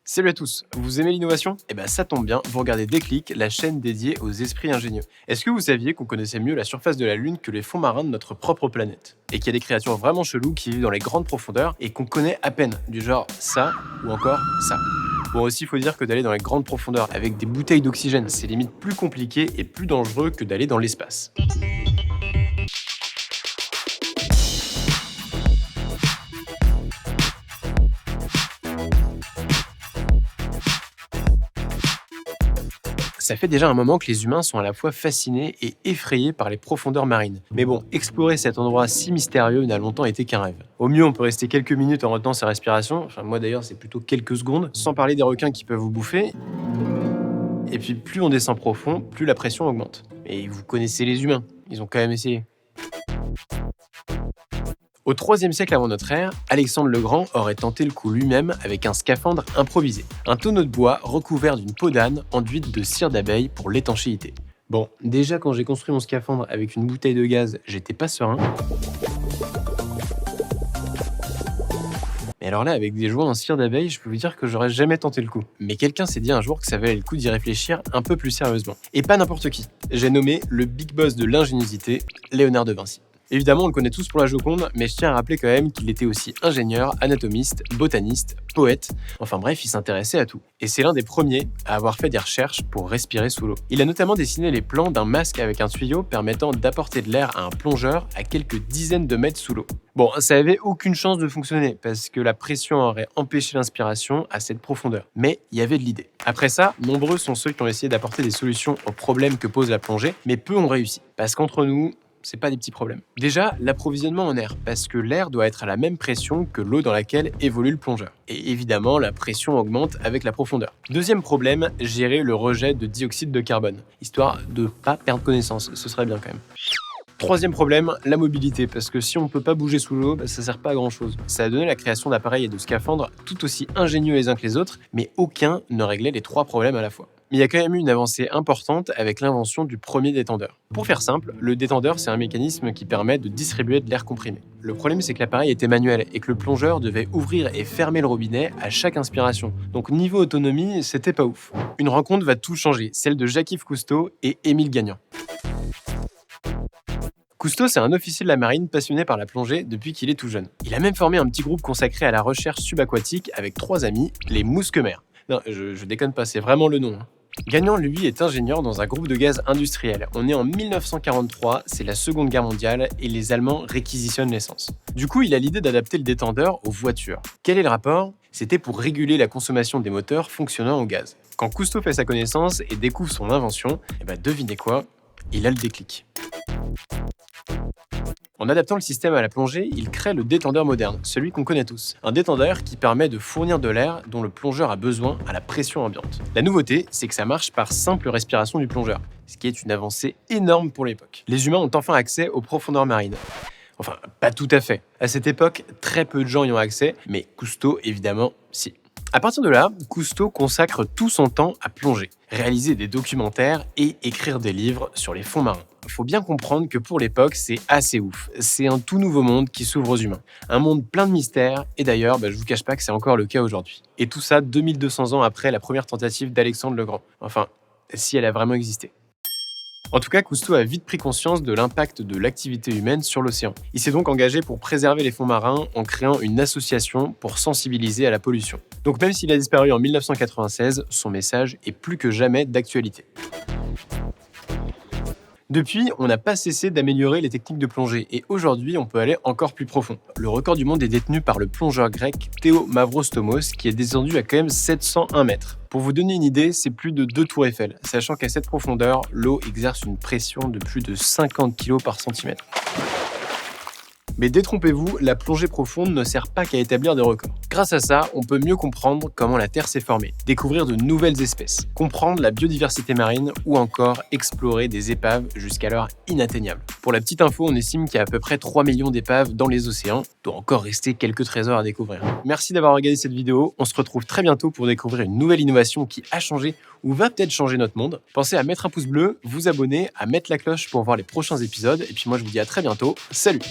Salut à tous, vous aimez l'innovation? Eh ben ça tombe bien, vous regardez Déclic, la chaîne dédiée aux esprits ingénieux. Est-ce que vous saviez qu'on connaissait mieux la surface de la Lune que les fonds marins de notre propre planète? Et qu'il y a des créatures vraiment cheloues qui vivent dans les grandes profondeurs et qu'on connaît à peine, du genre ça ou encore ça. Bon aussi, il faut dire que d'aller dans les grandes profondeurs avec des bouteilles d'oxygène, c'est limite plus compliqué et plus dangereux que d'aller dans l'espace. Ça fait déjà un moment que les humains sont à la fois fascinés et effrayés par les profondeurs marines. Mais bon, explorer cet endroit si mystérieux n'a longtemps été qu'un rêve. Au mieux, on peut rester quelques minutes en retenant sa respiration, enfin moi d'ailleurs c'est plutôt quelques secondes, sans parler des requins qui peuvent vous bouffer. Et puis plus on descend profond, plus la pression augmente. Et vous connaissez les humains, ils ont quand même essayé. Au IIIe siècle avant notre ère, Alexandre le Grand aurait tenté le coup lui-même avec un scaphandre improvisé. Un tonneau de bois recouvert d'une peau d'âne enduite de cire d'abeille pour l'étanchéité. Bon, déjà quand j'ai construit mon scaphandre avec une bouteille de gaz, j'étais pas serein. Mais alors là, avec des joints en cire d'abeille, je peux vous dire que j'aurais jamais tenté le coup. Mais quelqu'un s'est dit un jour que ça valait le coup d'y réfléchir un peu plus sérieusement. Et pas n'importe qui. J'ai nommé le big boss de l'ingéniosité, Léonard de Vinci. Évidemment, on le connaît tous pour la Joconde, mais je tiens à rappeler quand même qu'il était aussi ingénieur, anatomiste, botaniste, poète, enfin bref, il s'intéressait à tout. Et c'est l'un des premiers à avoir fait des recherches pour respirer sous l'eau. Il a notamment dessiné les plans d'un masque avec un tuyau permettant d'apporter de l'air à un plongeur à quelques dizaines de mètres sous l'eau. Bon, ça avait aucune chance de fonctionner, parce que la pression aurait empêché l'inspiration à cette profondeur. Mais il y avait de l'idée. Après ça, nombreux sont ceux qui ont essayé d'apporter des solutions aux problèmes que pose la plongée, mais peu ont réussi. Parce qu'entre nous, c'est pas des petits problèmes. Déjà, l'approvisionnement en air, parce que l'air doit être à la même pression que l'eau dans laquelle évolue le plongeur. Et évidemment, la pression augmente avec la profondeur. Deuxième problème, gérer le rejet de dioxyde de carbone, histoire de pas perdre connaissance, ce serait bien quand même. Troisième problème, la mobilité, parce que si on ne peut pas bouger sous l'eau, ça sert pas à grand chose. Ça a donné la création d'appareils et de scaphandres tout aussi ingénieux les uns que les autres, mais aucun ne réglait les trois problèmes à la fois. Mais il y a quand même eu une avancée importante avec l'invention du premier détendeur. Pour faire simple, le détendeur, c'est un mécanisme qui permet de distribuer de l'air comprimé. Le problème, c'est que l'appareil était manuel et que le plongeur devait ouvrir et fermer le robinet à chaque inspiration. Donc niveau autonomie, c'était pas ouf. Une rencontre va tout changer, celle de Jacques-Yves Cousteau et Émile Gagnan. Cousteau, c'est un officier de la marine passionné par la plongée depuis qu'il est tout jeune. Il a même formé un petit groupe consacré à la recherche subaquatique avec 3 amis, les mousquemers. Non, je déconne pas, c'est vraiment le nom. Gagnan, lui, est ingénieur dans un groupe de gaz industriel. On est en 1943, c'est la Seconde Guerre mondiale et les Allemands réquisitionnent l'essence. Du coup, il a l'idée d'adapter le détendeur aux voitures. Quel est le rapport? C'était pour réguler la consommation des moteurs fonctionnant au gaz. Quand Cousteau fait sa connaissance et découvre son invention, devinez quoi? Il a le déclic. En adaptant le système à la plongée, il crée le détendeur moderne, celui qu'on connaît tous. Un détendeur qui permet de fournir de l'air dont le plongeur a besoin à la pression ambiante. La nouveauté, c'est que ça marche par simple respiration du plongeur, ce qui est une avancée énorme pour l'époque. Les humains ont enfin accès aux profondeurs marines. Enfin, pas tout à fait. À cette époque, très peu de gens y ont accès, mais Cousteau, évidemment, si. À partir de là, Cousteau consacre tout son temps à plonger, réaliser des documentaires et écrire des livres sur les fonds marins. Il faut bien comprendre que pour l'époque, c'est assez ouf. C'est un tout nouveau monde qui s'ouvre aux humains. Un monde plein de mystères, et d'ailleurs, je vous cache pas que c'est encore le cas aujourd'hui. Et tout ça 2200 ans après la première tentative d'Alexandre le Grand. Enfin, si elle a vraiment existé. En tout cas, Cousteau a vite pris conscience de l'impact de l'activité humaine sur l'océan. Il s'est donc engagé pour préserver les fonds marins en créant une association pour sensibiliser à la pollution. Donc même s'il a disparu en 1996, son message est plus que jamais d'actualité. Depuis, on n'a pas cessé d'améliorer les techniques de plongée et aujourd'hui, on peut aller encore plus profond. Le record du monde est détenu par le plongeur grec Théo Mavrostomos qui est descendu à quand même 701 mètres. Pour vous donner une idée, c'est plus de 2 tours Eiffel, sachant qu'à cette profondeur, l'eau exerce une pression de plus de 50 kg par centimètre. Mais détrompez-vous, la plongée profonde ne sert pas qu'à établir des records. Grâce à ça, on peut mieux comprendre comment la Terre s'est formée, découvrir de nouvelles espèces, comprendre la biodiversité marine ou encore explorer des épaves jusqu'alors inatteignables. Pour la petite info, on estime qu'il y a à peu près 3 millions d'épaves dans les océans. Il doit encore rester quelques trésors à découvrir. Merci d'avoir regardé cette vidéo. On se retrouve très bientôt pour découvrir une nouvelle innovation qui a changé ou va peut-être changer notre monde. Pensez à mettre un pouce bleu, vous abonner, à mettre la cloche pour voir les prochains épisodes. Et puis moi, je vous dis à très bientôt. Salut!